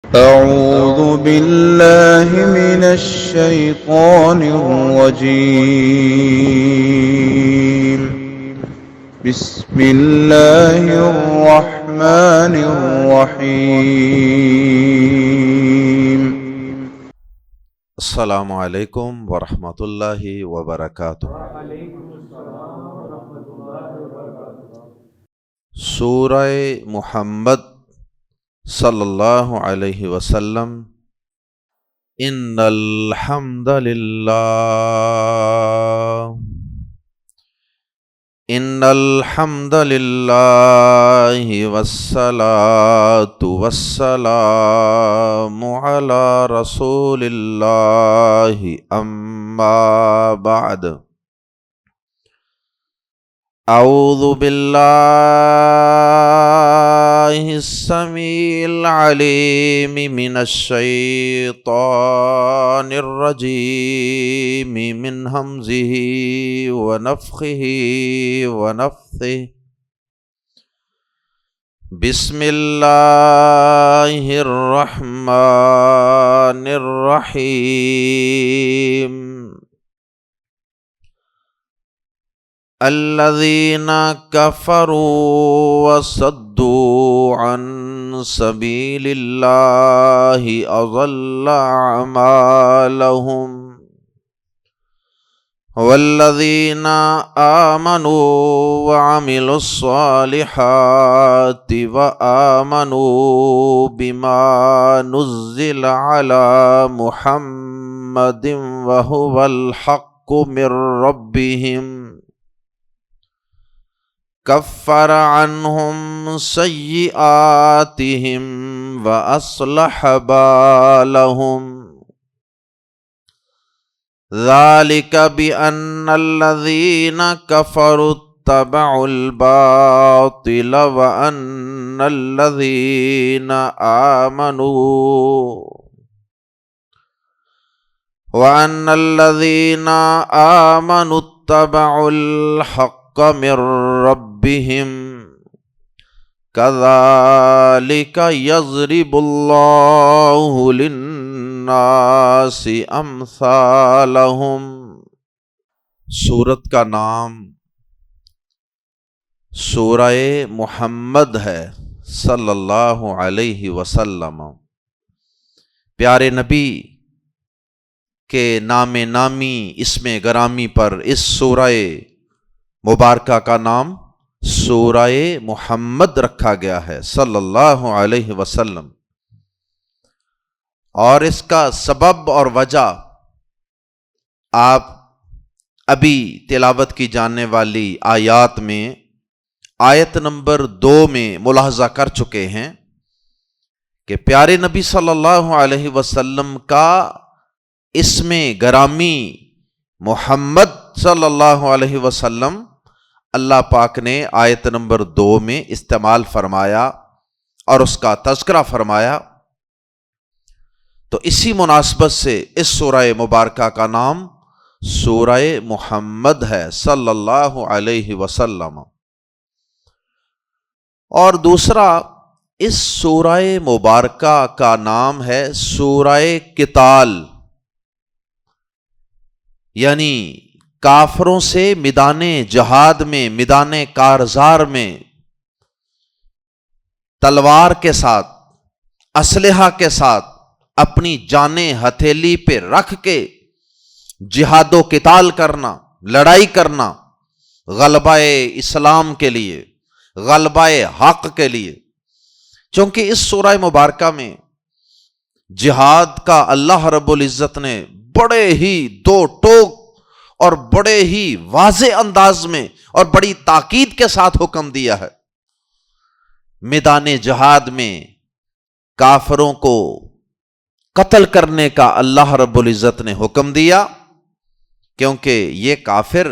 أعوذ بالله من الشيطان الرجيم. بسم الله الرحمن الرحيم. السلام علیکم ورحمۃ اللہ وبرکاتہ۔ سورہ محمد صلی اللہ علیہ وسلم۔ ان الحمد للہ والصلاة والسلام علی رسول اللہ اما بعد۔ اعوذ باللہ السمیع العلیم من الشیطان الرجیم من ہمزہ ونفخہ ونفثہ۔ بسم اللہ الرحمن الرحیم۔ الذین کفروا وصدوا عن سبیل اللہ اضل اعمالہم والذین آمنوا وعملوا الصالحات وآمنوا بما نزل علی محمد وهو الحق من ربهم کفر عنہم سیئاتہم واصلح بالہم ذالک بأن الذین کفروا اتبعوا الباطل وأن الذین آمنوا اتبعوا الحق من ربهم كذلك يضرب الله للناس امثالهم۔ سورت کا نام سورہ محمد ہے صلی اللہ علیہ وسلم۔ پیارے نبی کے نام نامی اسم گرامی پر اس سورہ مبارکہ کا نام سورہ محمد رکھا گیا ہے صلی اللہ علیہ وسلم، اور اس کا سبب اور وجہ آپ ابھی تلاوت کی جانے والی آیات میں آیت نمبر 2 میں ملاحظہ کر چکے ہیں کہ پیارے نبی صلی اللہ علیہ وسلم کا اسم گرامی محمد صلی اللہ علیہ وسلم اللہ پاک نے آیت نمبر 2 میں استعمال فرمایا اور اس کا تذکرہ فرمایا، تو اسی مناسبت سے اس سورہ مبارکہ کا نام سورہ محمد ہے صلی اللہ علیہ وسلم۔ اور دوسرا، اس سورہ مبارکہ کا نام ہے سورہ قتال، یعنی کافروں سے میدان جہاد میں، میدان کارزار میں تلوار کے ساتھ، اسلحہ کے ساتھ اپنی جانیں ہتھیلی پہ رکھ کے جہاد و قتال کرنا، لڑائی کرنا، غلبہ اسلام کے لیے، غلبہ حق کے لیے۔ چونکہ اس سورہ مبارکہ میں جہاد کا اللہ رب العزت نے بڑے ہی دو ٹوک اور بڑے ہی واضح انداز میں اور بڑی تاکید کے ساتھ حکم دیا ہے۔ میدان جہاد میں کافروں کو قتل کرنے کا اللہ رب العزت نے حکم دیا، کیونکہ یہ کافر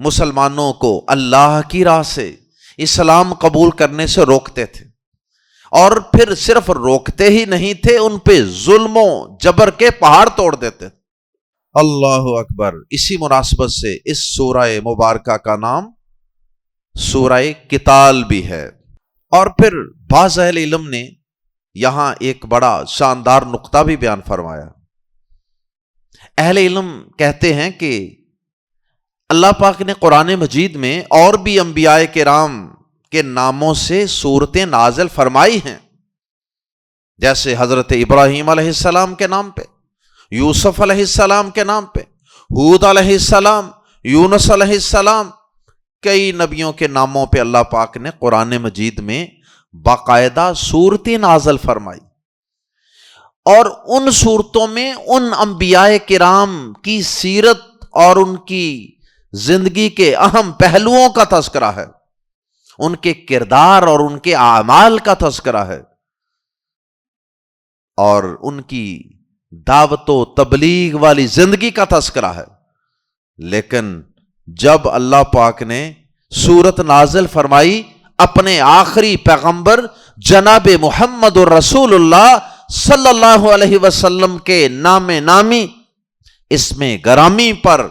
مسلمانوں کو اللہ کی راہ سے، اسلام قبول کرنے سے روکتے تھے، اور پھر صرف روکتے ہی نہیں تھے، ان پہ ظلم و جبر کے پہاڑ توڑ دیتے۔ اللہ اکبر۔ اسی مناسبت سے اس سورہ مبارکہ کا نام سورہ قتال بھی ہے۔ اور پھر بعض اہل علم نے یہاں ایک بڑا شاندار نقطہ بھی بیان فرمایا۔ اہل علم کہتے ہیں کہ اللہ پاک نے قرآن مجید میں اور بھی انبیاء کرام کے ناموں سے سورتیں نازل فرمائی ہیں، جیسے حضرت ابراہیم علیہ السلام کے نام پہ، یوسف علیہ السلام کے نام پہ، ہود علیہ السلام، یونس علیہ السلام، کئی نبیوں کے ناموں پہ اللہ پاک نے قرآن مجید میں باقاعدہ سورتیں نازل فرمائی، اور ان سورتوں میں ان انبیاء کرام کی سیرت اور ان کی زندگی کے اہم پہلوؤں کا تذکرہ ہے، ان کے کردار اور ان کے اعمال کا تذکرہ ہے، اور ان کی دعوت و تبلیغ والی زندگی کا تذکرہ ہے۔ لیکن جب اللہ پاک نے سورت نازل فرمائی اپنے آخری پیغمبر جناب محمد الرسول اللہ صلی اللہ علیہ وسلم کے نام نامی اسم گرامی پر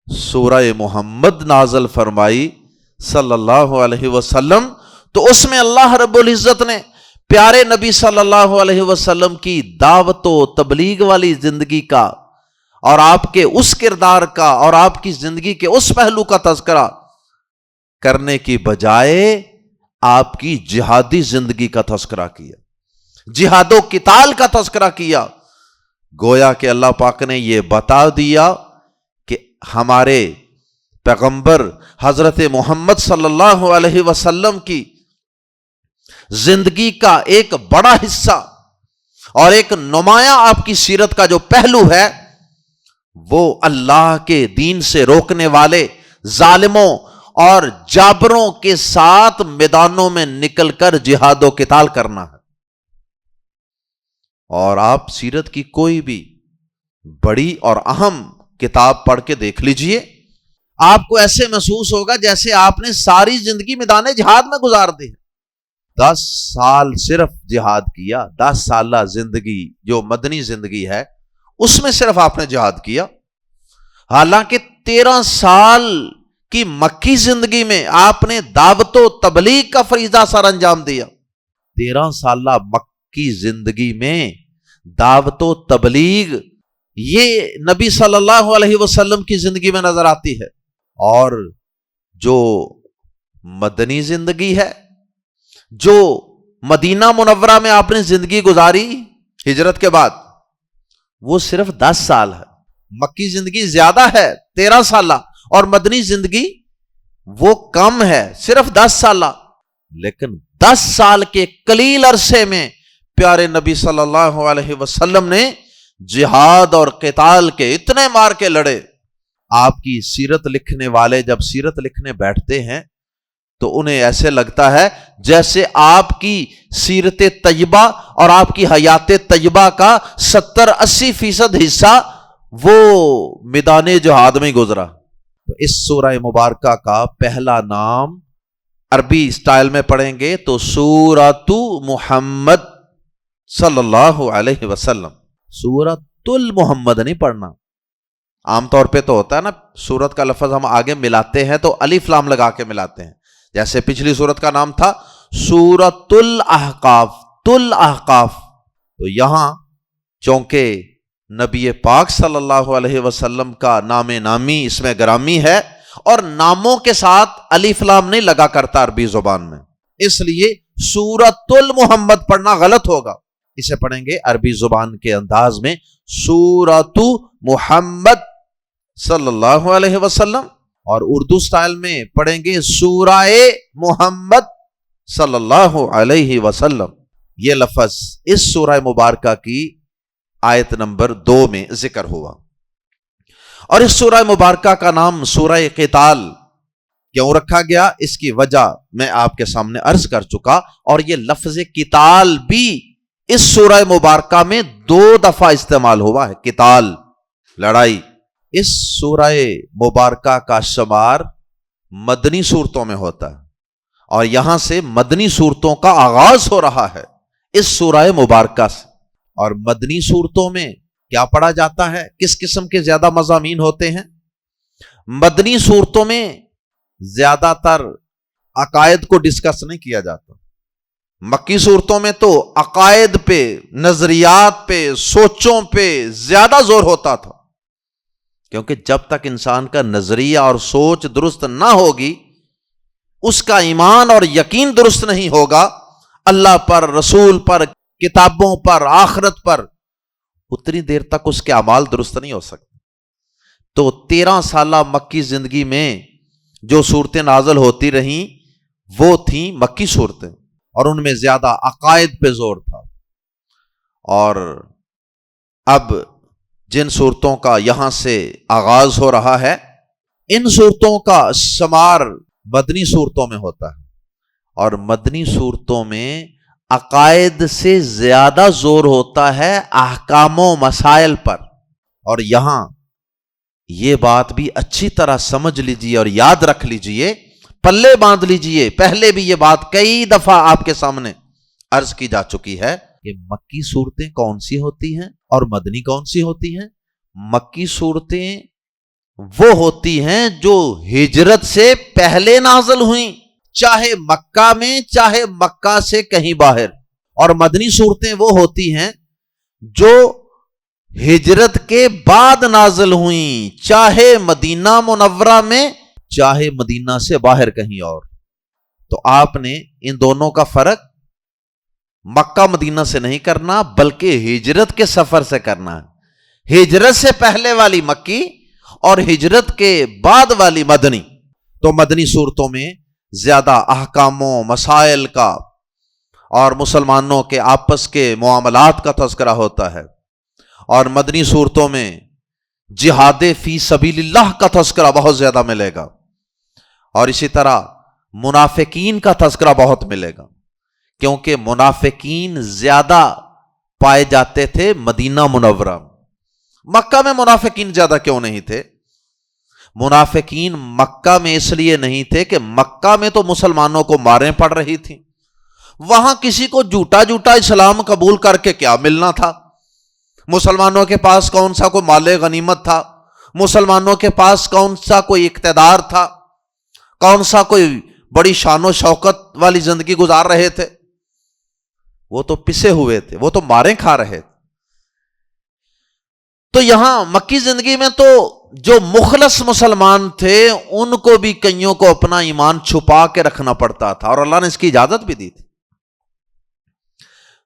سورہ محمد نازل فرمائی صلی اللہ علیہ وسلم، تو اس میں اللہ رب العزت نے پیارے نبی صلی اللہ علیہ وسلم کی دعوت و تبلیغ والی زندگی کا اور آپ کے اس کردار کا اور آپ کی زندگی کے اس پہلو کا تذکرہ کرنے کی بجائے آپ کی جہادی زندگی کا تذکرہ کیا، جہاد و قتال کا تذکرہ کیا۔ گویا کہ اللہ پاک نے یہ بتا دیا کہ ہمارے پیغمبر حضرت محمد صلی اللہ علیہ وسلم کی زندگی کا ایک بڑا حصہ اور ایک نمایاں آپ کی سیرت کا جو پہلو ہے وہ اللہ کے دین سے روکنے والے ظالموں اور جابروں کے ساتھ میدانوں میں نکل کر جہاد و قتال کرنا ہے۔ اور آپ سیرت کی کوئی بھی بڑی اور اہم کتاب پڑھ کے دیکھ لیجئے، آپ کو ایسے محسوس ہوگا جیسے آپ نے ساری زندگی میدان جہاد میں گزار دی، 10 سال صرف جہاد کیا، 10 سالہ زندگی جو مدنی زندگی ہے اس میں صرف آپ نے جہاد کیا، حالانکہ 13 سال کی مکی زندگی میں آپ نے دعوت و تبلیغ کا فریضہ سر انجام دیا۔ 13 سالہ مکی زندگی میں دعوت و تبلیغ یہ نبی صلی اللہ علیہ وسلم کی زندگی میں نظر آتی ہے، اور جو مدنی زندگی ہے، جو مدینہ منورہ میں آپ نے زندگی گزاری ہجرت کے بعد، وہ صرف 10 سال ہے۔ مکی زندگی زیادہ ہے 13 سالہ، اور مدنی زندگی وہ کم ہے صرف 10 سالہ، لیکن 10 سال کے قلیل عرصے میں پیارے نبی صلی اللہ علیہ وسلم نے جہاد اور قتال کے اتنے مار کے لڑے۔ آپ کی سیرت لکھنے والے جب سیرت لکھنے بیٹھتے ہیں تو انہیں ایسے لگتا ہے جیسے آپ کی سیرت طیبہ اور آپ کی حیات طیبہ کا 70-80% حصہ وہ میدان جہاد میں گزرا۔ تو اس سورہ مبارکہ کا پہلا نام عربی سٹائل میں پڑھیں گے تو سورۃ محمد صلی اللہ علیہ وسلم، سورۃ المحمد نہیں پڑھنا۔ عام طور پہ تو ہوتا ہے نا، سورت کا لفظ ہم آگے ملاتے ہیں تو الف لام لگا کے ملاتے ہیں، جیسے پچھلی سورت کا نام تھا سورۃ الاحقاف، الاحقاف۔ تو یہاں چونکہ نبی پاک صلی اللہ علیہ وسلم کا نام نامی اس میں گرامی ہے، اور ناموں کے ساتھ الف لام نہیں لگا کرتا عربی زبان میں، اس لیے سورۃ المحمد پڑھنا غلط ہوگا۔ اسے پڑھیں گے عربی زبان کے انداز میں سورۃ محمد صلی اللہ علیہ وسلم، اور اردو سٹائل میں پڑھیں گے سورہ محمد صلی اللہ علیہ وسلم۔ یہ لفظ اس سورہ مبارکہ کی آیت نمبر 2 میں ذکر ہوا۔ اور اس سورہ مبارکہ کا نام سورہ قتال کیوں رکھا گیا، اس کی وجہ میں آپ کے سامنے عرض کر چکا، اور یہ لفظ قتال بھی اس سورہ مبارکہ میں 2 دفعہ استعمال ہوا ہے، قتال، لڑائی۔ اس سورہ مبارکہ کا شمار مدنی صورتوں میں ہوتا ہے، اور یہاں سے مدنی صورتوں کا آغاز ہو رہا ہے اس سورہ مبارکہ سے۔ اور مدنی صورتوں میں کیا پڑھا جاتا ہے، کس قسم کے زیادہ مضامین ہوتے ہیں؟ مدنی صورتوں میں زیادہ تر عقائد کو ڈسکس نہیں کیا جاتا، مکی صورتوں میں تو عقائد پہ، نظریات پہ، سوچوں پہ زیادہ زور ہوتا تھا، کیونکہ جب تک انسان کا نظریہ اور سوچ درست نہ ہوگی، اس کا ایمان اور یقین درست نہیں ہوگا اللہ پر، رسول پر، کتابوں پر، آخرت پر، اتنی دیر تک اس کے اعمال درست نہیں ہو سکتے۔ تو 13 سالہ مکی زندگی میں جو صورتیں نازل ہوتی رہیں وہ تھیں مکی صورتیں، اور ان میں زیادہ عقائد پہ زور تھا۔ اور اب جن صورتوں کا یہاں سے آغاز ہو رہا ہے، ان صورتوں کا شمار مدنی صورتوں میں ہوتا ہے، اور مدنی صورتوں میں عقائد سے زیادہ زور ہوتا ہے احکام و مسائل پر۔ اور یہاں یہ بات بھی اچھی طرح سمجھ لیجئے اور یاد رکھ لیجئے، پلے باندھ لیجئے، پہلے بھی یہ بات کئی دفعہ آپ کے سامنے عرض کی جا چکی ہے کہ مکی صورتیں کون سی ہوتی ہیں اور مدنی کون سی ہوتی ہیں۔ مکی صورتیں وہ ہوتی ہیں جو ہجرت سے پہلے نازل ہوئیں، چاہے مکہ میں چاہے مکہ سے کہیں باہر، اور مدنی صورتیں وہ ہوتی ہیں جو ہجرت کے بعد نازل ہوئیں، چاہے مدینہ منورہ میں چاہے مدینہ سے باہر کہیں اور۔ تو آپ نے ان دونوں کا فرق مکہ مدینہ سے نہیں کرنا، بلکہ ہجرت کے سفر سے کرنا ہے۔ ہجرت سے پہلے والی مکی اور ہجرت کے بعد والی مدنی۔ تو مدنی صورتوں میں زیادہ احکاموں، مسائل کا اور مسلمانوں کے آپس کے معاملات کا تذکرہ ہوتا ہے، اور مدنی صورتوں میں جہاد فی سبیل اللہ کا تذکرہ بہت زیادہ ملے گا، اور اسی طرح منافقین کا تذکرہ بہت ملے گا، کیونکہ منافقین زیادہ پائے جاتے تھے مدینہ منورہ۔ مکہ میں منافقین زیادہ کیوں نہیں تھے؟ منافقین مکہ میں اس لیے نہیں تھے کہ مکہ میں تو مسلمانوں کو ماریں پڑ رہی تھیں، وہاں کسی کو جھوٹا جھوٹا اسلام قبول کر کے کیا ملنا تھا؟ مسلمانوں کے پاس کون سا کوئی مال غنیمت تھا؟ مسلمانوں کے پاس کون سا کوئی اقتدار تھا؟ کون سا کوئی بڑی شان و شوکت والی زندگی گزار رہے تھے؟ وہ تو پسے ہوئے تھے، وہ تو ماریں کھا رہے تھے۔ تو یہاں مکی زندگی میں تو جو مخلص مسلمان تھے ان کو بھی کئیوں کو اپنا ایمان چھپا کے رکھنا پڑتا تھا، اور اللہ نے اس کی اجازت بھی دی تھی۔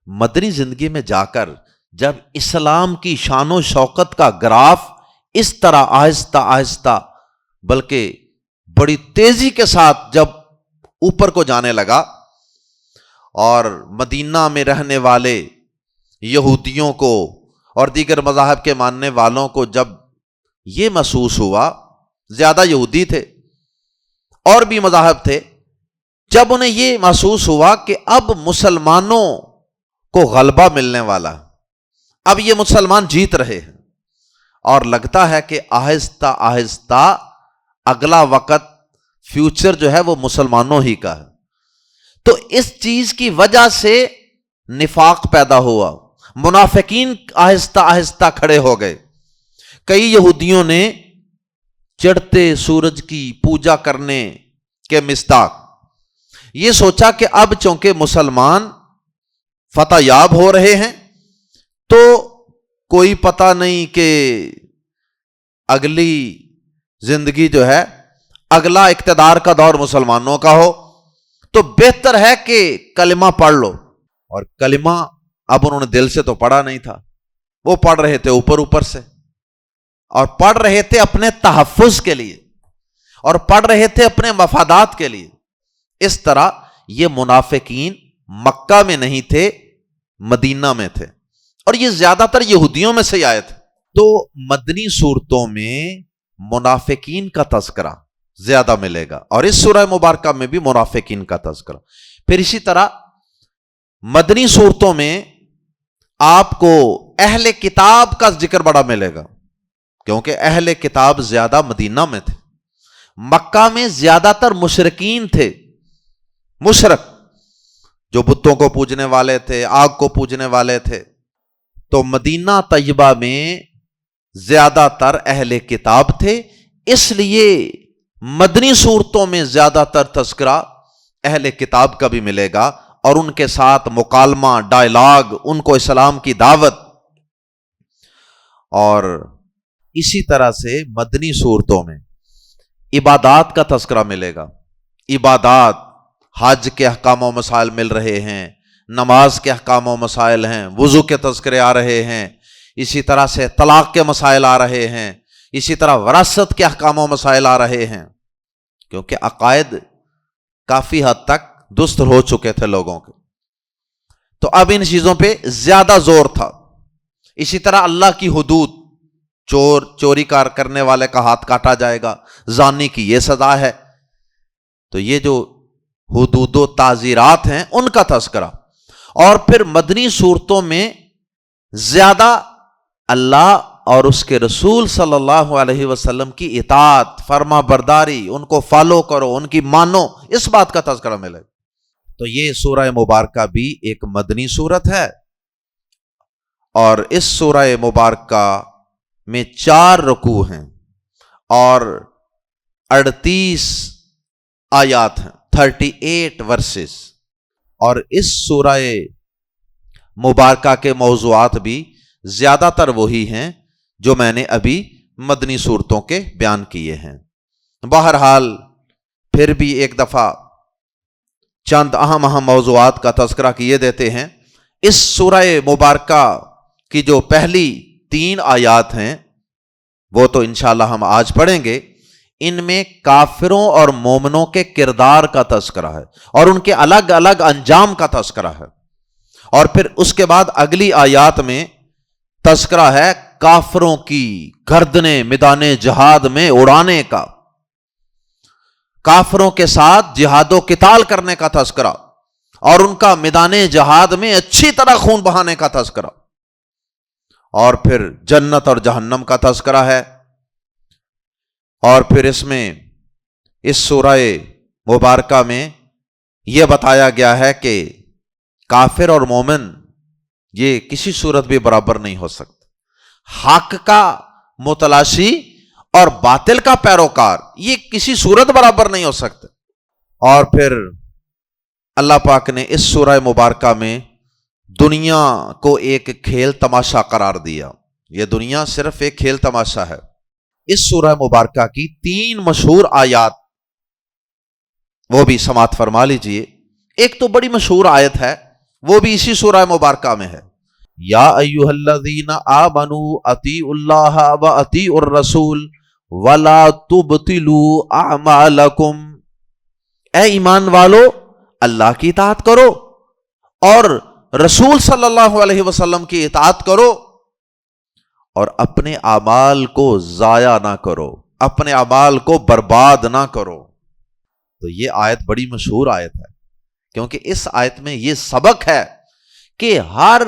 مدنی زندگی میں جا کر جب اسلام کی شان و شوکت کا گراف اس طرح آہستہ آہستہ بلکہ بڑی تیزی کے ساتھ جب اوپر کو جانے لگا، اور مدینہ میں رہنے والے یہودیوں کو اور دیگر مذاہب کے ماننے والوں کو جب یہ محسوس ہوا، زیادہ یہودی تھے اور بھی مذاہب تھے، جب انہیں یہ محسوس ہوا کہ اب مسلمانوں کو غلبہ ملنے والا، اب یہ مسلمان جیت رہے ہیں، اور لگتا ہے کہ آہستہ آہستہ اگلا وقت، فیوچر جو ہے وہ مسلمانوں ہی کا ہے، تو اس چیز کی وجہ سے نفاق پیدا ہوا، منافقین آہستہ آہستہ کھڑے ہو گئے۔ کئی یہودیوں نے چڑھتے سورج کی پوجا کرنے کے مصداق یہ سوچا کہ اب چونکہ مسلمان فتح یاب ہو رہے ہیں تو کوئی پتہ نہیں کہ اگلی زندگی جو ہے، اگلا اقتدار کا دور مسلمانوں کا ہو، تو بہتر ہے کہ کلمہ پڑھ لو۔ اور کلمہ اب انہوں نے دل سے تو پڑھا نہیں تھا، وہ پڑھ رہے تھے اوپر اوپر سے، اور پڑھ رہے تھے اپنے تحفظ کے لیے، اور پڑھ رہے تھے اپنے مفادات کے لیے۔ اس طرح یہ منافقین مکہ میں نہیں تھے، مدینہ میں تھے، اور یہ زیادہ تر یہودیوں میں سے آئے تھے۔ تو مدنی صورتوں میں منافقین کا تذکرہ زیادہ ملے گا، اور اس سورہ مبارکہ میں بھی منافقین کا تذکرہ۔ پھر اسی طرح مدنی صورتوں میں آپ کو اہل کتاب کا ذکر بڑا ملے گا، کیونکہ اہل کتاب زیادہ مدینہ میں تھے۔ مکہ میں زیادہ تر مشرکین تھے، مشرک جو بتوں کو پوجنے والے تھے، آگ کو پوجنے والے تھے۔ تو مدینہ طیبہ میں زیادہ تر اہل کتاب تھے، اس لیے مدنی صورتوں میں زیادہ تر تذکرہ اہل کتاب کا بھی ملے گا، اور ان کے ساتھ مکالمہ، ڈائلاگ، ان کو اسلام کی دعوت. اور اسی طرح سے مدنی صورتوں میں عبادات کا تذکرہ ملے گا. عبادات، حج کے احکام و مسائل مل رہے ہیں، نماز کے احکام و مسائل ہیں، وضو کے تذکرے آ رہے ہیں، اسی طرح سے طلاق کے مسائل آ رہے ہیں، اسی طرح وراثت کے احکام و مسائل آ رہے ہیں، کیونکہ عقائد کافی حد تک درست ہو چکے تھے لوگوں کے. تو اب ان چیزوں پہ زیادہ زور تھا. اسی طرح اللہ کی حدود، چوری کرنے والے کا ہاتھ کاٹا جائے گا، زانی کی یہ سزا ہے. تو یہ جو حدود و تعزیرات ہیں ان کا تذکرہ. اور پھر مدنی صورتوں میں زیادہ اللہ اور اس کے رسول صلی اللہ علیہ وسلم کی اطاعت، فرما برداری، ان کو فالو کرو، ان کی مانو، اس بات کا تذکرہ ملے. تو یہ سورہ مبارکہ بھی ایک مدنی سورت ہے. اور اس سورہ مبارکہ میں 4 رکوع ہیں اور 38 آیات ہیں، 38 ورسز. اور اس سورہ مبارکہ کے موضوعات بھی زیادہ تر وہی ہیں جو میں نے ابھی مدنی صورتوں کے بیان کیے ہیں. بہرحال پھر بھی ایک دفعہ چند اہم موضوعات کا تذکرہ کیے دیتے ہیں. اس سورہ مبارکہ کی جو پہلی 3 آیات ہیں وہ تو انشاءاللہ ہم آج پڑھیں گے. ان میں کافروں اور مومنوں کے کردار کا تذکرہ ہے اور ان کے الگ الگ انجام کا تذکرہ ہے. اور پھر اس کے بعد اگلی آیات میں تذکرہ ہے کافروں کی گردنیں میدان جہاد میں اڑانے کا، کافروں کے ساتھ جہاد و قتال کرنے کا تذکرہ، اور ان کا میدان جہاد میں اچھی طرح خون بہانے کا تذکرہ. اور پھر جنت اور جہنم کا تذکرہ ہے. اور پھر اس سورہ مبارکہ میں یہ بتایا گیا ہے کہ کافر اور مومن یہ کسی صورت بھی برابر نہیں ہو سکتے. حق کا متلاشی اور باطل کا پیروکار یہ کسی صورت برابر نہیں ہو سکتے. اور پھر اللہ پاک نے اس سورہ مبارکہ میں دنیا کو ایک کھیل تماشا قرار دیا. یہ دنیا صرف ایک کھیل تماشا ہے. اس سورہ مبارکہ کی 3 مشہور آیات وہ بھی سماعت فرما لیجئے. ایک تو بڑی مشہور آیت ہے، وہ بھی اسی سورہ مبارکہ میں ہے. یا ایھا الذین آمنوا اطیعوا اللہ واطیعوا الرسول ولا تبطلوا اعمالکم. اے ایمان والو، اللہ کی اطاعت کرو اور رسول صلی اللہ علیہ وسلم کی اطاعت کرو اور اپنے اعمال کو ضائع نہ کرو، اپنے اعمال کو برباد نہ کرو. تو یہ آیت بڑی مشہور آیت ہے کیونکہ اس آیت میں یہ سبق ہے کہ ہر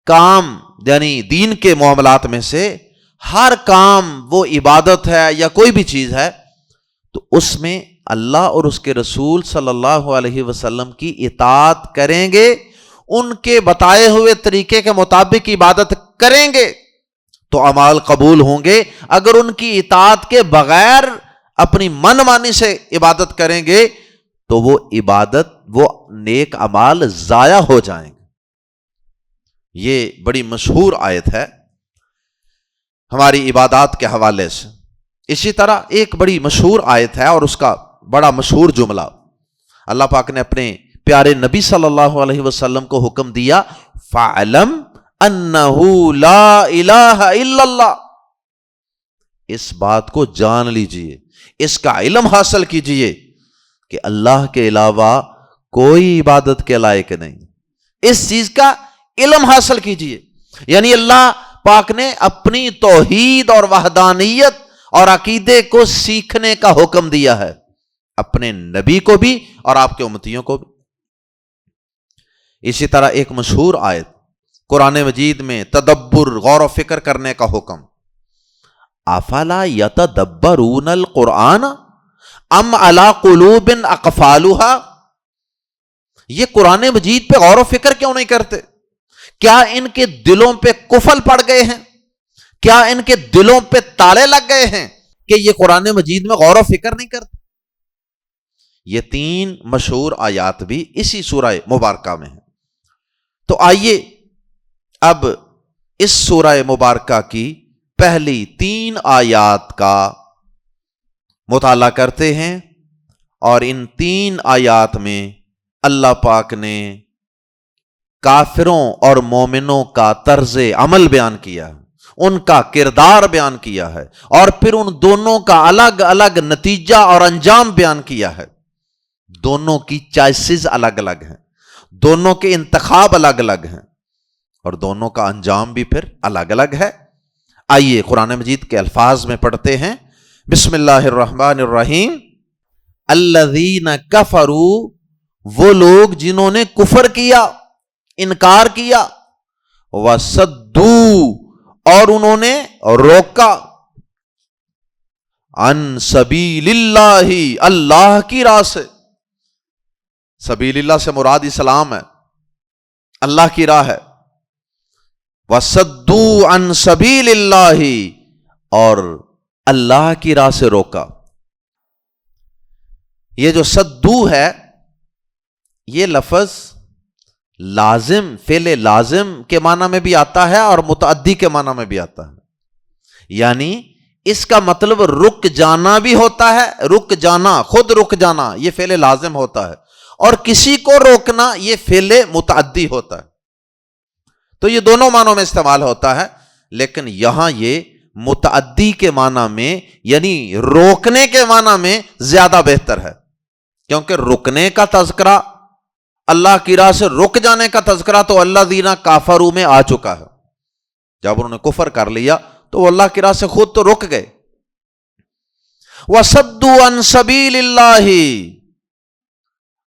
کام، یعنی دین کے معاملات میں سے ہر کام، وہ عبادت ہے یا کوئی بھی چیز ہے، تو اس میں اللہ اور اس کے رسول صلی اللہ علیہ وسلم کی اطاعت کریں گے، ان کے بتائے ہوئے طریقے کے مطابق عبادت کریں گے تو اعمال قبول ہوں گے. اگر ان کی اطاعت کے بغیر اپنی من مانی سے عبادت کریں گے تو وہ عبادت، وہ نیک اعمال ضائع ہو جائیں گے. یہ بڑی مشہور آیت ہے ہماری عبادات کے حوالے سے. اسی طرح ایک بڑی مشہور آیت ہے اور اس کا بڑا مشہور جملہ اللہ پاک نے اپنے پیارے نبی صلی اللہ علیہ وسلم کو حکم دیا، فَعْلَمْ أَنَّهُ لَا إِلَهَ إِلَّا اللَّهُ. اس بات کو جان لیجئے، اس کا علم حاصل کیجئے کہ اللہ کے علاوہ کوئی عبادت کے لائق نہیں. اس چیز کا علم حاصل کیجئے. یعنی اللہ پاک نے اپنی توحید اور وحدانیت اور عقیدے کو سیکھنے کا حکم دیا ہے اپنے نبی کو بھی اور آپ کے امتیوں کو بھی. اسی طرح ایک مشہور آیت قرآن مجید میں تدبر، غور و فکر کرنے کا حکم، افلا یتدبرون القرآن ام علی قلوب اقفالها. یہ قرآن مجید پہ غور و فکر کیوں نہیں کرتے؟ کیا ان کے دلوں پہ قفل پڑ گئے ہیں؟ کیا ان کے دلوں پہ تالے لگ گئے ہیں کہ یہ قرآن مجید میں غور و فکر نہیں کرتے؟ یہ 3 مشہور آیات بھی اسی سورہ مبارکہ میں ہیں۔ تو آئیے اب اس سورہ مبارکہ کی پہلی 3 آیات کا مطالعہ کرتے ہیں، اور ان 3 آیات میں اللہ پاک نے کافروں اور مومنوں کا طرز عمل بیان کیا ہے، ان کا کردار بیان کیا ہے، اور پھر ان دونوں کا الگ الگ نتیجہ اور انجام بیان کیا ہے۔ دونوں کی چوائسز الگ الگ ہیں، دونوں کے انتخاب الگ الگ ہیں، اور دونوں کا انجام بھی پھر الگ الگ ہے۔ آئیے قرآن مجید کے الفاظ میں پڑھتے ہیں۔ بسم اللہ الرحمن الرحیم۔ الذین کفروا، وہ لوگ جنہوں نے کفر کیا، انکار کیا، وصدوا، اور انہوں نے روکا، عن سبیل اللہ، اللہ کی راہ سے۔ سبیل اللہ سے مراد اسلام ہے، اللہ کی راہ ہے۔ وصدوا عن سبیل اللہ، اور اللہ کی راہ سے روکا۔ یہ جو صدو ہے، یہ لفظ لازم، فعل لازم کے معنی میں بھی آتا ہے اور متعدی کے معنی میں بھی آتا ہے، یعنی اس کا مطلب رک جانا بھی ہوتا ہے، رک جانا، خود رک جانا یہ فعل لازم ہوتا ہے، اور کسی کو روکنا یہ فعل متعدی ہوتا ہے۔ تو یہ دونوں معنوں میں استعمال ہوتا ہے، لیکن یہاں یہ متعدی کے معنی میں، یعنی روکنے کے معنی میں زیادہ بہتر ہے، کیونکہ رکنے کا تذکرہ، اللہ کی راہ سے رک جانے کا تذکرہ تو الذین کفروا میں آ چکا ہے۔ جب انہوں نے کفر کر لیا تو وہ اللہ کی راہ سے خود تو رک گئے۔ وصدوا عن سبیل اللہ،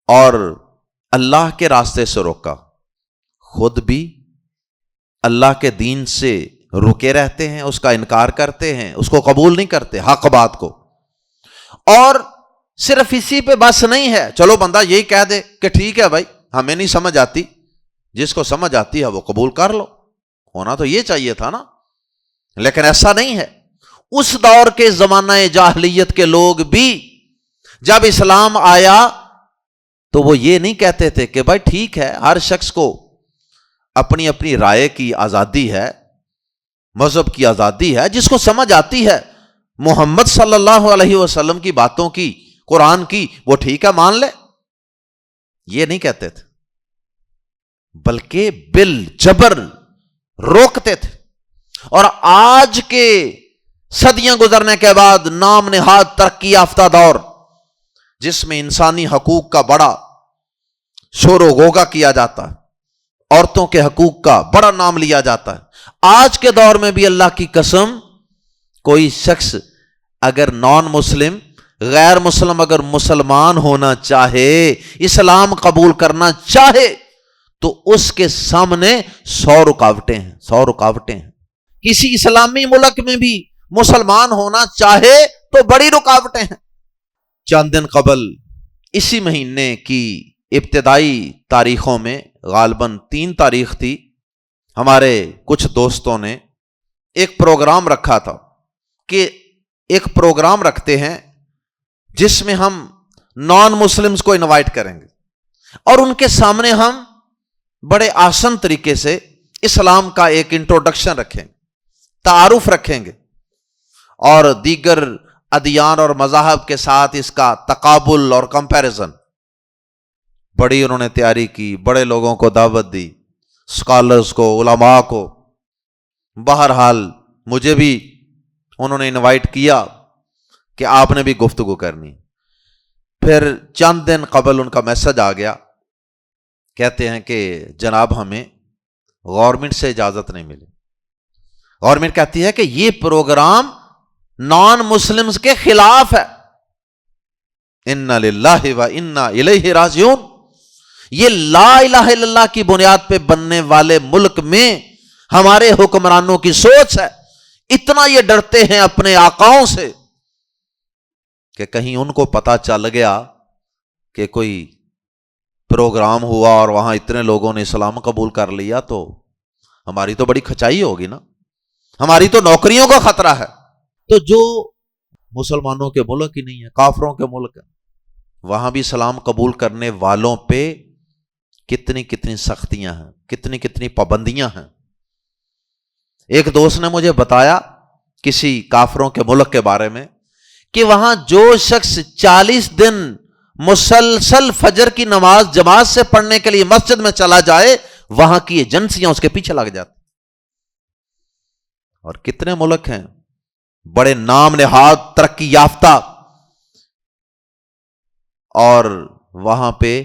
اور اللہ کے راستے سے روکا، خود بھی اللہ کے دین سے رکے رہتے ہیں، اس کا انکار کرتے ہیں، اس کو قبول نہیں کرتے، حق بات کو۔ اور صرف اسی پہ بس نہیں ہے، چلو بندہ یہی کہہ دے کہ ٹھیک ہے بھائی ہمیں نہیں سمجھ آتی، جس کو سمجھ آتی ہے وہ قبول کر لو، ہونا تو یہ چاہیے تھا نا، لیکن ایسا نہیں ہے۔ اس دور کے زمانہ جاہلیت کے لوگ بھی جب اسلام آیا تو وہ یہ نہیں کہتے تھے کہ بھائی ٹھیک ہے، ہر شخص کو اپنی اپنی رائے کی آزادی ہے، مذہب کی آزادی ہے، جس کو سمجھ آتی ہے محمد صلی اللہ علیہ وسلم کی باتوں کی، قرآن کی، وہ ٹھیک ہے مان لے، یہ نہیں کہتے تھے، بلکہ بالجبر روکتے تھے۔ اور آج کے صدیاں گزرنے کے بعد نام نہاد ترقی یافتہ دور، جس میں انسانی حقوق کا بڑا شور و غوغا کیا جاتا ہے، عورتوں کے حقوق کا بڑا نام لیا جاتا ہے، آج کے دور میں بھی اللہ کی قسم کوئی شخص اگر نان مسلم، غیر مسلم اگر مسلمان ہونا چاہے، اسلام قبول کرنا چاہے، تو اس کے سامنے 100 رکاوٹیں ہیں، 100 رکاوٹیں ہیں۔ کسی اسلامی ملک میں بھی مسلمان ہونا چاہے تو بڑی رکاوٹیں ہیں۔ چند دن قبل اسی مہینے کی ابتدائی تاریخوں میں، غالباً 3 تاریخ تھی، ہمارے کچھ دوستوں نے ایک پروگرام رکھا تھا کہ ایک پروگرام رکھتے ہیں جس میں ہم نان مسلمز کو انوائٹ کریں گے، اور ان کے سامنے ہم بڑے آسان طریقے سے اسلام کا ایک انٹروڈکشن رکھیں گے، تعارف رکھیں گے، اور دیگر ادیان اور مذاہب کے ساتھ اس کا تقابل اور کمپیریزن۔ بڑی انہوں نے تیاری کی، بڑے لوگوں کو دعوت دی، اسکالرز کو، علماء کو، بہرحال مجھے بھی انہوں نے انوائٹ کیا کہ آپ نے بھی گفتگو کرنی۔ پھر چند دن قبل ان کا میسج آ گیا، کہتے ہیں کہ جناب ہمیں گورنمنٹ سے اجازت نہیں ملی، گورنمنٹ کہتی ہے کہ یہ پروگرام نان مسلمز کے خلاف ہے۔ انا للہ و انا الیہ راجعون، یہ لا الہ الا اللہ کی بنیاد پہ بننے والے ملک میں ہمارے حکمرانوں کی سوچ ہے، اتنا یہ ڈرتے ہیں اپنے آقاؤں سے کہ کہیں ان کو پتا چل گیا کہ کوئی پروگرام ہوا اور وہاں اتنے لوگوں نے اسلام قبول کر لیا تو ہماری تو بڑی کھچائی ہوگی نا، ہماری تو نوکریوں کا خطرہ ہے۔ تو جو مسلمانوں کے ملک ہی نہیں ہے، کافروں کے ملک ہے، وہاں بھی اسلام قبول کرنے والوں پہ کتنی کتنی سختیاں ہیں، کتنی کتنی پابندیاں ہیں۔ ایک دوست نے مجھے بتایا کسی کافروں کے ملک کے بارے میں کہ وہاں جو شخص 40 دن مسلسل فجر کی نماز جماعت سے پڑھنے کے لیے مسجد میں چلا جائے، وہاں کی ایجنسیاں اس کے پیچھے لگ جاتی۔ اور کتنے ملک ہیں بڑے نام نہاد ترقی یافتہ، اور وہاں پہ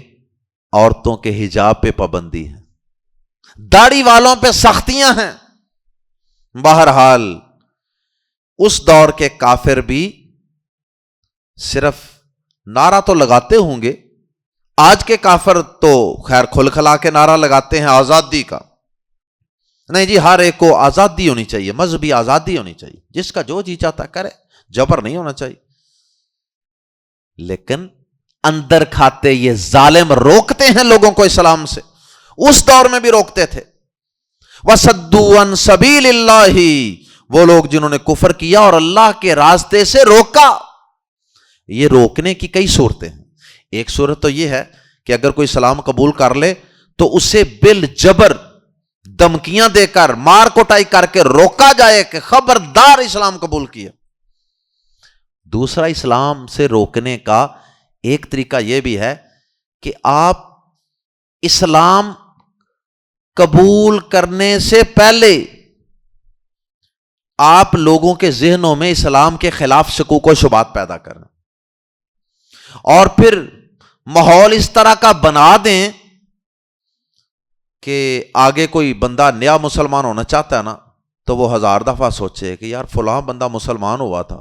عورتوں کے حجاب پہ پابندی ہے، داڑھی والوں پہ سختیاں ہیں۔ بہرحال اس دور کے کافر بھی صرف نعرہ تو لگاتے ہوں گے، آج کے کافر تو خیر کھل کھلا کے نعرہ لگاتے ہیں آزادی کا۔ نہیں جی، ہر ایک کو آزادی ہونی چاہیے، مذہبی آزادی ہونی چاہیے، جس کا جو جی چاہتا کرے، جبر نہیں ہونا چاہیے۔ لیکن اندر کھاتے یہ ظالم روکتے ہیں لوگوں کو اسلام سے، اس دور میں بھی روکتے تھے۔ وَصَدُّوا عَن سَبِيلِ اللَّهِ، وہ لوگ جنہوں نے کفر کیا اور اللہ کے راستے سے روکا۔ یہ روکنے کی کئی صورتیں ہیں۔ ایک صورت تو یہ ہے کہ اگر کوئی اسلام قبول کر لے تو اسے بالجبر دھمکیاں دے کر، مار کوٹائی کر کے روکا جائے کہ خبردار اسلام قبول کیا۔ دوسرا اسلام سے روکنے کا ایک طریقہ یہ بھی ہے کہ آپ اسلام قبول کرنے سے پہلے آپ لوگوں کے ذہنوں میں اسلام کے خلاف شکوک و شبہات پیدا کریں، اور پھر ماحول اس طرح کا بنا دیں کہ آگے کوئی بندہ نیا مسلمان ہونا چاہتا ہے نا تو وہ 1000 دفعہ سوچے کہ یار فلاں بندہ مسلمان ہوا تھا،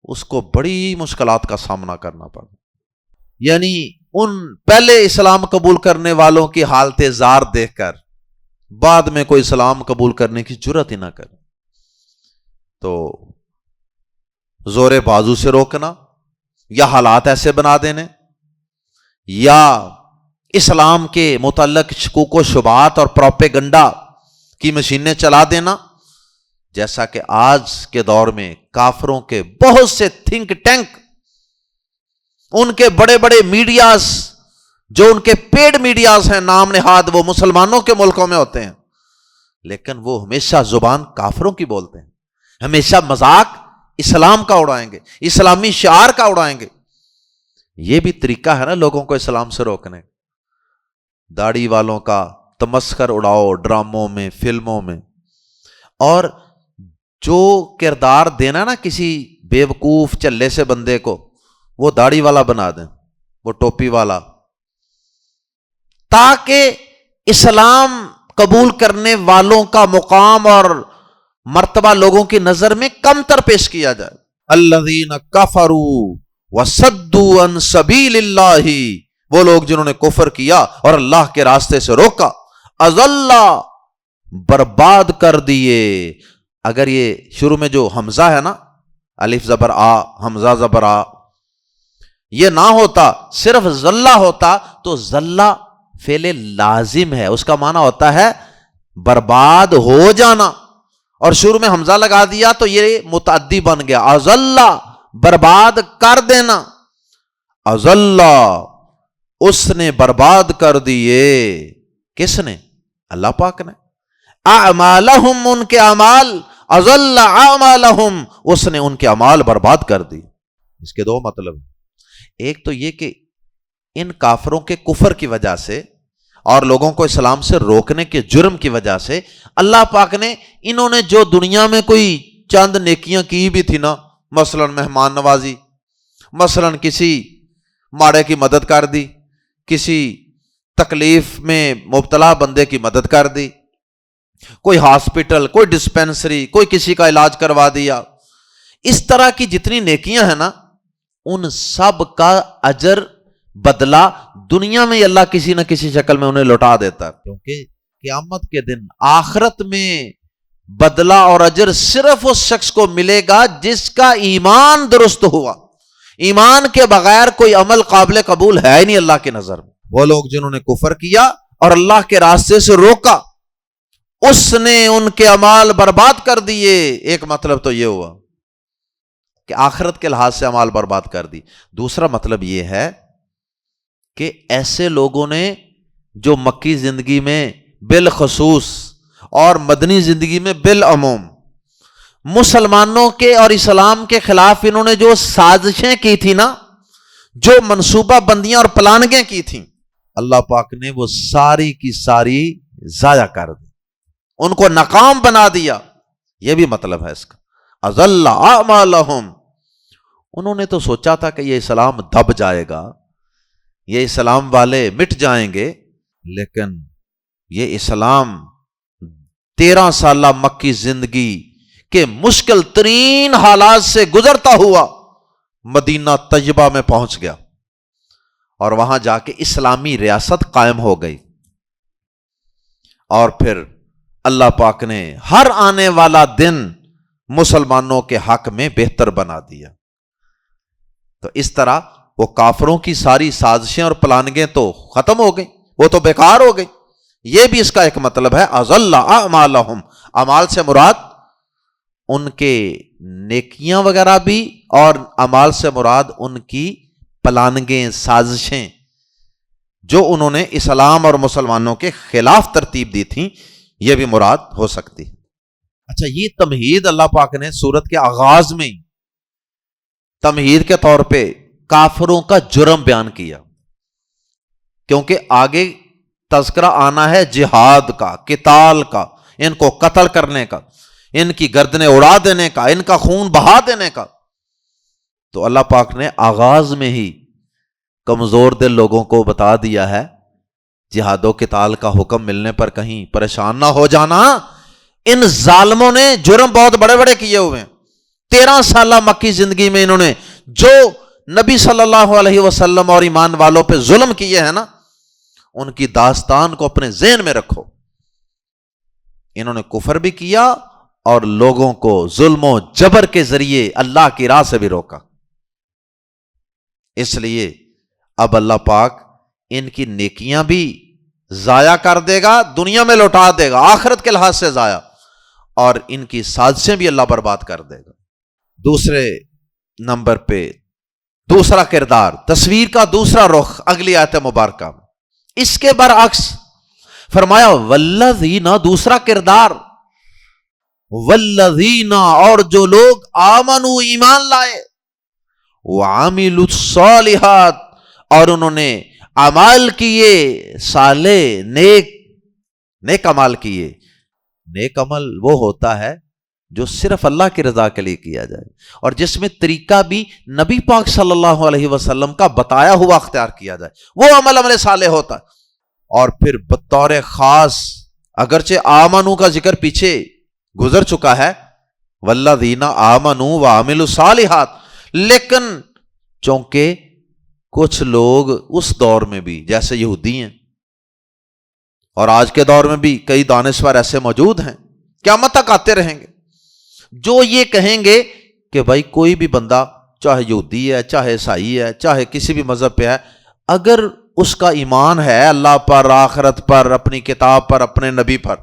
اس کو بڑی مشکلات کا سامنا کرنا پڑا۔ یعنی ان پہلے اسلام قبول کرنے والوں کی حالت زار دیکھ کر بعد میں کوئی اسلام قبول کرنے کی جرات ہی نہ کرے۔ تو زور بازو سے روکنا، یا حالات ایسے بنا دینے، یا اسلام کے متعلق شکوک و شبہات اور پروپیگنڈا کی مشینیں چلا دینا، جیسا کہ آج کے دور میں کافروں کے بہت سے تھنک ٹینک، ان کے بڑے بڑے میڈیاز، جو ان کے پیڈ میڈیاز ہیں نام نہاد، وہ مسلمانوں کے ملکوں میں ہوتے ہیں، لیکن وہ ہمیشہ زبان کافروں کی بولتے ہیں، ہمیشہ مذاق اسلام کا اڑائیں گے، اسلامی شعار کا اڑائیں گے۔ یہ بھی طریقہ ہے نا لوگوں کو اسلام سے روکنے۔ داڑھی والوں کا تمسخر اڑاؤ ڈراموں میں، فلموں میں، اور جو کردار دینا نا کسی بیوقوف چلے سے بندے کو، وہ داڑھی والا بنا دیں، وہ ٹوپی والا، تاکہ اسلام قبول کرنے والوں کا مقام اور مرتبہ لوگوں کی نظر میں کم تر پیش کیا جائے۔ الذین کفروا وصدوا عن سبیل اللہ، وہ لوگ جنہوں نے کفر کیا اور اللہ کے راستے سے روکا، اضل، برباد کر دیے۔ اگر یہ شروع میں جو حمزہ ہے نا، الف زبر آ، حمزہ زبر آ، یہ نہ ہوتا، صرف ذلہ ہوتا تو ذلہ فعل لازم ہے، اس کا معنی ہوتا ہے برباد ہو جانا، اور شروع میں حمزہ لگا دیا تو یہ متعدی بن گیا، اضل، برباد کر دینا۔ اضل، اس نے برباد کر دیے، کس نے؟ اللہ پاک نے۔ اعمالہم، ان کے اعمال، اضل اعمالہم، اس نے ان کے اعمال برباد کر دی۔ اس کے دو مطلب ہیں، ایک تو یہ کہ ان کافروں کے کفر کی وجہ سے اور لوگوں کو اسلام سے روکنے کے جرم کی وجہ سے اللہ پاک نے انہوں نے جو دنیا میں کوئی چند نیکیاں کی بھی تھی نا، مثلا مہمان نوازی، مثلا کسی ماڑے کی مدد کر دی، کسی تکلیف میں مبتلا بندے کی مدد کر دی، کوئی ہاسپٹل، کوئی ڈسپینسری، کوئی کسی کا علاج کروا دیا، اس طرح کی جتنی نیکیاں ہیں نا، ان سب کا اجر بدلہ دنیا میں اللہ کسی نہ کسی شکل میں انہیں لوٹا دیتا، کیونکہ قیامت کے دن آخرت میں بدلہ اور اجر صرف اس شخص کو ملے گا جس کا ایمان درست ہوا۔ ایمان کے بغیر کوئی عمل قابل قبول ہے ہی نہیں اللہ کی نظر میں۔ وہ لوگ جنہوں نے کفر کیا اور اللہ کے راستے سے روکا، اس نے ان کے اعمال برباد کر دیے۔ ایک مطلب تو یہ ہوا۔ کہ آخرت کے لحاظ سے اعمال برباد کر دی. دوسرا مطلب یہ ہے کہ ایسے لوگوں نے جو مکی زندگی میں بالخصوص اور مدنی زندگی میں بالعموم مسلمانوں کے اور اسلام کے خلاف انہوں نے جو سازشیں کی تھی نا، جو منصوبہ بندیاں اور پلاننگیں کی تھیں، اللہ پاک نے وہ ساری کی ساری ضائع کر دی، ان کو ناکام بنا دیا. یہ بھی مطلب ہے اس کا. اضل اعمالہم، انہوں نے تو سوچا تھا کہ یہ اسلام دب جائے گا، یہ اسلام والے مٹ جائیں گے، لیکن یہ اسلام 13 سالہ مکی زندگی کے مشکل ترین حالات سے گزرتا ہوا مدینہ طیبہ میں پہنچ گیا اور وہاں جا کے اسلامی ریاست قائم ہو گئی. اور پھر اللہ پاک نے ہر آنے والا دن مسلمانوں کے حق میں بہتر بنا دیا. تو اس طرح وہ کافروں کی ساری سازشیں اور پلاننگیں تو ختم ہو گئی، وہ تو بیکار ہو گئی. یہ بھی اس کا ایک مطلب ہے اضل اعمالہم. اعمال سے مراد ان کے نیکیاں وغیرہ بھی، اور اعمال سے مراد ان کی پلاننگیں، سازشیں جو انہوں نے اسلام اور مسلمانوں کے خلاف ترتیب دی تھیں، یہ بھی مراد ہو سکتی. اچھا، یہ تمہید اللہ پاک نے سورت کے آغاز میں تمہید کے طور پہ کافروں کا جرم بیان کیا، کیونکہ آگے تذکرہ آنا ہے جہاد کا، قتال کا، ان کو قتل کرنے کا، ان کی گردنیں اڑا دینے کا، ان کا خون بہا دینے کا. تو اللہ پاک نے آغاز میں ہی کمزور دل لوگوں کو بتا دیا ہے جہاد و قتال کا حکم ملنے پر کہیں پریشان نہ ہو جانا. ان ظالموں نے جرم بہت بڑے بڑے کیے ہوئے ہیں. 13 سالہ مکی زندگی میں انہوں نے جو نبی صلی اللہ علیہ وسلم اور ایمان والوں پہ ظلم کیے ہیں نا، ان کی داستان کو اپنے ذہن میں رکھو. انہوں نے کفر بھی کیا اور لوگوں کو ظلم و جبر کے ذریعے اللہ کی راہ سے بھی روکا. اس لیے اب اللہ پاک ان کی نیکیاں بھی ضائع کر دے گا، دنیا میں لوٹا دے گا، آخرت کے لحاظ سے ضائع، اور ان کی سازشیں بھی اللہ برباد کر دے گا. دوسرے نمبر پہ دوسرا کردار، تصویر کا دوسرا رخ اگلی آیت مبارکہ میں اس کے برعکس فرمایا والذین، دوسرا کردار، والذین، اور جو لوگ آمنوا، ایمان لائے، وعملوا الصالحات، اور انہوں نے اعمال کیے صالح، نیک عمل کیے. نیک عمل وہ ہوتا ہے جو صرف اللہ کی رضا کے لیے کیا جائے اور جس میں طریقہ بھی نبی پاک صلی اللہ علیہ وسلم کا بتایا ہوا اختیار کیا جائے، وہ عمل صالح ہوتا ہے. اور پھر بطور خاص، اگرچہ آمنو کا ذکر پیچھے گزر چکا ہے، والذین آمنوا وعملوا الصالحات، لیکن چونکہ کچھ لوگ اس دور میں بھی جیسے یہودی ہیں اور آج کے دور میں بھی کئی دانشور ایسے موجود ہیں، قیامت تک آتے رہیں گے، جو یہ کہیں گے کہ بھائی کوئی بھی بندہ چاہے یہودی ہے، چاہے عیسائی ہے، چاہے کسی بھی مذہب پہ ہے، اگر اس کا ایمان ہے اللہ پر، آخرت پر، اپنی کتاب پر، اپنے نبی پر،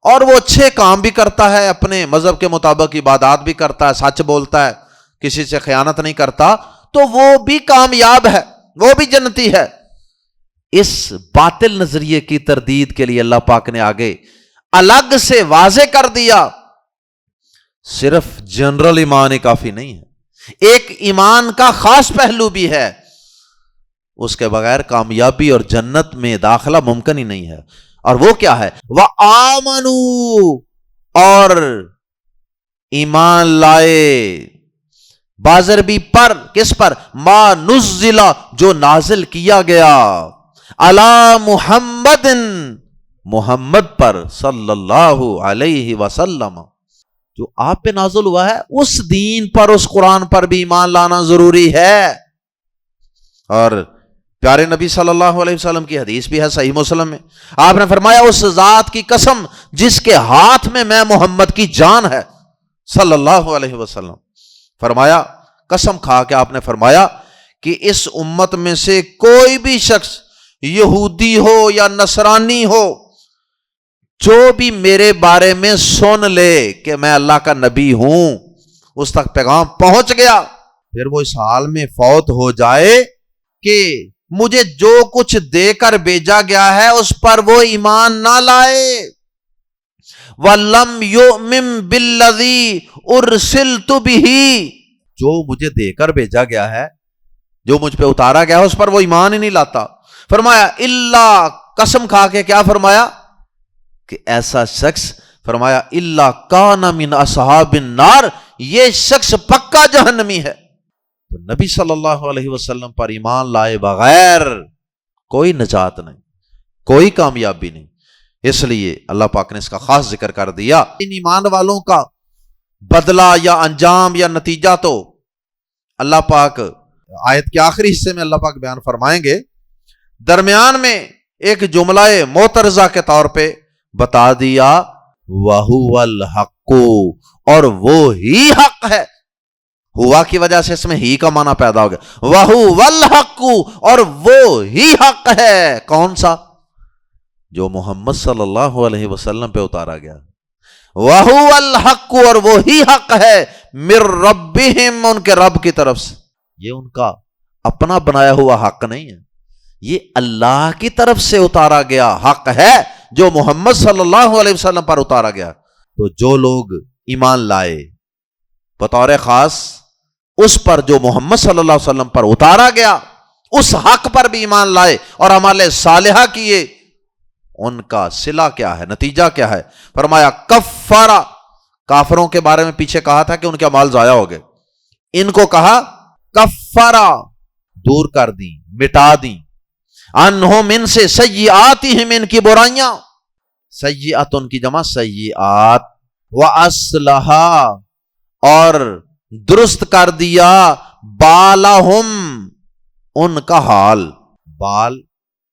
اور وہ اچھے کام بھی کرتا ہے، اپنے مذہب کے مطابق عبادات بھی کرتا ہے، سچ بولتا ہے، کسی سے خیانت نہیں کرتا، تو وہ بھی کامیاب ہے، وہ بھی جنتی ہے. اس باطل نظریے کی تردید کے لیے اللہ پاک نے آگے الگ سے واضح کر دیا، صرف جنرل ایمان ہی کافی نہیں ہے، ایک ایمان کا خاص پہلو بھی ہے، اس کے بغیر کامیابی اور جنت میں داخلہ ممکن ہی نہیں ہے. اور وہ کیا ہے؟ وَآمَنُوا، اور ایمان لائے بازربی پر، کس پر؟ ما نزل، جو نازل کیا گیا، علی محمد، محمد پر، صلی اللہ علیہ وسلم، جو آپ پہ نازل ہوا ہے، اس دین پر، اس قرآن پر بھی ایمان لانا ضروری ہے. اور پیارے نبی صلی اللہ علیہ وسلم کی حدیث بھی ہے صحیح مسلم میں، آپ نے فرمایا اس ذات کی قسم جس کے ہاتھ میں محمد کی جان ہے، صلی اللہ علیہ وسلم، فرمایا قسم کھا کے آپ نے فرمایا کہ اس امت میں سے کوئی بھی شخص یہودی ہو یا نصرانی ہو، جو بھی میرے بارے میں سن لے کہ میں اللہ کا نبی ہوں، اس تک پیغام پہنچ گیا، پھر وہ اس حال میں فوت ہو جائے کہ مجھے جو کچھ دے کر بھیجا گیا ہے اس پر وہ ایمان نہ لائے، وَلَمْ يُؤْمِن بِالَّذِي أُرْسِلْتُ بِهِ، جو مجھے دے کر بھیجا گیا ہے، جو مجھ پہ اتارا گیا ہے اس پر وہ ایمان ہی نہیں لاتا۔ فرمایا اللہ، قسم کھا کے کیا فرمایا کہ ایسا شخص، فرمایا اللہ کان من اصحاب النار، یہ شخص پکا جہنمی ہے۔ تو نبی صلی اللہ علیہ وسلم پر ایمان لائے بغیر کوئی نجات نہیں، کوئی کامیابی نہیں۔ اس لیے اللہ پاک نے اس کا خاص ذکر کر دیا۔ ان ایمان والوں کا بدلہ یا انجام یا نتیجہ تو اللہ پاک آیت کے آخری حصے میں اللہ پاک بیان فرمائیں گے۔ درمیان میں ایک جملہ معترضہ کے طور پہ بتا دیا، وَهُوَ الْحَقُّ، اور وہ ہی حق ہے۔ ہوا کی وجہ سے اس میں ہی کا معنی پیدا ہو گیا، وَهُوَ الْحَقُّ، اور وہ ہی حق ہے۔ کون سا؟ جو محمد صلی اللہ علیہ وسلم پہ اتارا گیا، وَهُوَ الْحَقُّ، اور وہ ہی حق ہے، مِن رَبِّهِمْ، ان کے رب کی طرف سے۔ یہ ان کا اپنا بنایا ہوا حق نہیں ہے، یہ اللہ کی طرف سے اتارا گیا حق ہے جو محمد صلی اللہ علیہ وسلم پر اتارا گیا۔ تو جو لوگ ایمان لائے بطور خاص اس پر جو محمد صلی اللہ علیہ وسلم پر اتارا گیا، اس حق پر بھی ایمان لائے اور اعمال صالحہ کیے، ان کا صلہ کیا ہے، نتیجہ کیا ہے؟ فرمایا کفارہ، کافروں کے بارے میں پیچھے کہا تھا کہ ان کے اعمال ضائع ہو گئے، ان کو کہا کفارہ، دور کر دیں، مٹا دیں، انہم، ان سے، سیئاتہم، ان کی برائیاں، سیئات ان کی جمع سیئات، وَأَصْلَحَ، اور درست کر دیا، بالہم، ان کا حال، بال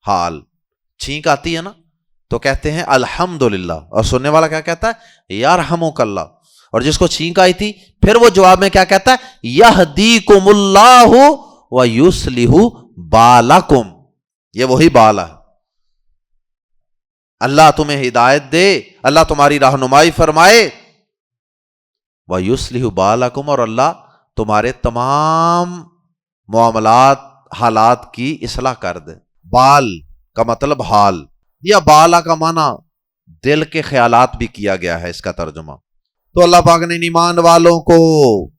حال، چھینک آتی ہے نا تو کہتے ہیں الحمدللہ، اور سننے والا کیا کہتا ہے یرحمک اللہ، اور جس کو چھینک آئی تھی پھر وہ جواب میں کیا کہتا ہے یہدیکم اللہ ویصلح بالکم، یہ وہی بال ہے، اللہ تمہیں ہدایت دے، اللہ تمہاری رہنمائی فرمائے، ویصلح بالکم، اور اللہ تمہارے تمام معاملات حالات کی اصلاح کر دے۔ بال کا مطلب حال، یا بالا کا معنی دل کے خیالات بھی کیا گیا ہے اس کا ترجمہ۔ تو اللہ پاک نے ایمان والوں کو،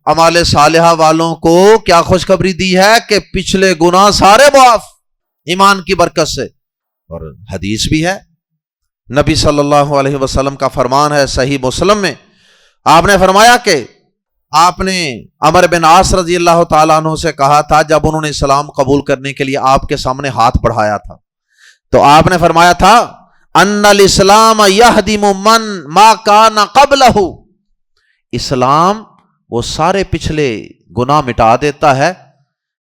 اعمال صالحہ والوں کو کیا خوشخبری دی ہے کہ پچھلے گناہ سارے معاف ایمان کی برکت سے۔ اور حدیث بھی ہے، نبی صلی اللہ علیہ وسلم کا فرمان ہے صحیح مسلم میں، آپ نے فرمایا کہ آپ نے عمر بن عاص رضی اللہ تعالیٰ عنہ سے کہا تھا جب انہوں نے اسلام قبول کرنے کے لیے آپ کے سامنے ہاتھ بڑھایا تھا، تو آپ نے فرمایا تھا ان الاسلام یہدم من ما کان قبلہ، اسلام وہ سارے پچھلے گناہ مٹا دیتا ہے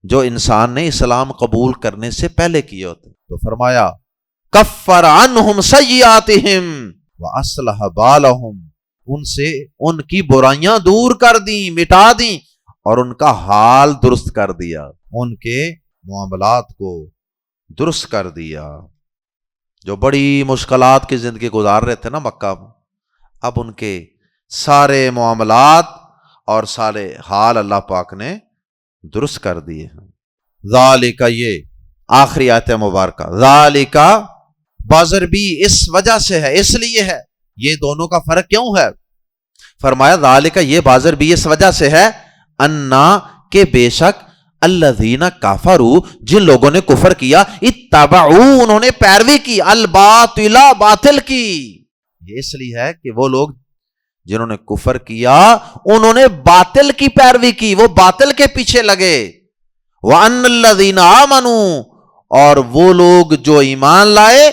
جو انسان نے اسلام قبول کرنے سے پہلے کیے ہوتے۔ تو فرمایا کفر عنہم سیئاتہم واصلح بالہم، ان سے ان کی برائیاں دور کر دیں، مٹا دیں، اور ان کا حال درست کر دیا، ان کے معاملات کو درست کر دیا۔ جو بڑی مشکلات کی زندگی گزار رہے تھے نا مکہ میں، اب ان کے سارے معاملات اور سارے حال اللہ پاک نے درست کر دیے ہیں۔ ذالک، یہ آخری آیت مبارکہ، ذالک بازر بھی اس وجہ سے ہے، اس لیے ہے، یہ دونوں کا فرق کیوں ہے؟ فرمایا ذالک، یہ بازر بھی اس وجہ سے ہے، انا، کہ بے شک، الذین کفروا، جن لوگوں نے کفر کیا، اتبعوا، انہوں نے پیروی کی، الباطل، باطل کی۔ یہ اس لیے ہے کہ وہ لوگ جنہوں نے کفر کیا انہوں نے باطل کی پیروی کی، وہ باطل کے پیچھے لگے۔ وَأَنَّ الَّذِينَ آمَنُوا، اور وہ لوگ جو ایمان لائے،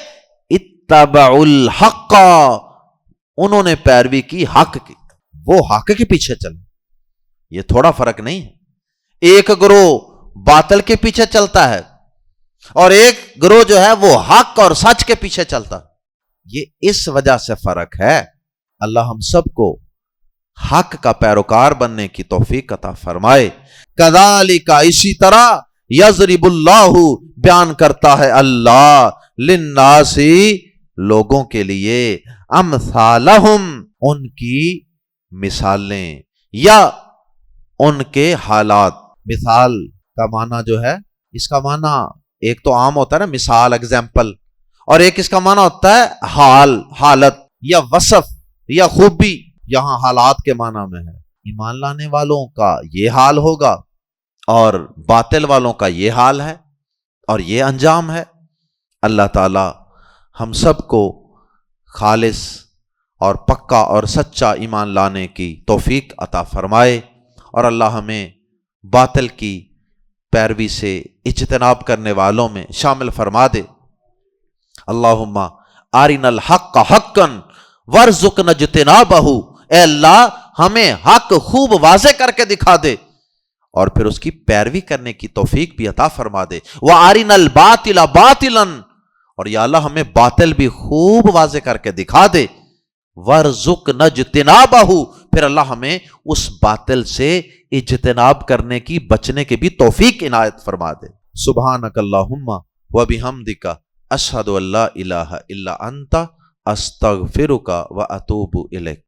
اتبعوا الحق، انہوں نے پیروی کی حق کی، وہ حق کے پیچھے چلے۔ یہ تھوڑا فرق نہیں ہے، ایک گروہ باطل کے پیچھے چلتا ہے اور ایک گروہ جو ہے وہ حق اور سچ کے پیچھے چلتا ہے، یہ اس وجہ سے فرق ہے۔ اللہ ہم سب کو حق کا پیروکار بننے کی توفیق عطا فرمائے۔ کذالک، اسی طرح، یضرب اللہ، بیان کرتا ہے اللہ، للناس، لوگوں کے لیے، امثالہم، ان کی مثالیں، یا ان کے حالات. مثال کا معنی جو ہے، اس کا معنی ایک تو عام ہوتا ہے نا، مثال، ایگزامپل، اور ایک اس کا معنی ہوتا ہے حال، حالت یا وصف یا خوبی. یہاں حالات کے معنی میں ہے. ایمان لانے والوں کا یہ حال ہوگا اور باطل والوں کا یہ حال ہے اور یہ انجام ہے. اللہ تعالی ہم سب کو خالص اور پکا اور سچا ایمان لانے کی توفیق عطا فرمائے، اور اللہ ہمیں باطل کی پیروی سے اجتناب کرنے والوں میں شامل فرما دے. اللہم آرنا الحق حقا وارزقنا اجتنابہ. اے اللہ ہمیں حق خوب واضح کر کے دکھا دے اور پھر اس کی پیروی کرنے کی توفیق بھی عطا فرما دے. وارنا الباطل باطلا، اور یا اللہ ہمیں باطل بھی خوب واضح کر کے دکھا دے. وارزقنا اجتنابہ، پھر اللہ ہمیں اس باطل سے اجتناب کرنے کی، بچنے کی بھی توفیق عنایت فرما دے. سبحانک اللہم وبحمدک اشہد ان لا الہ الا انت استغفرک واتوب الیک.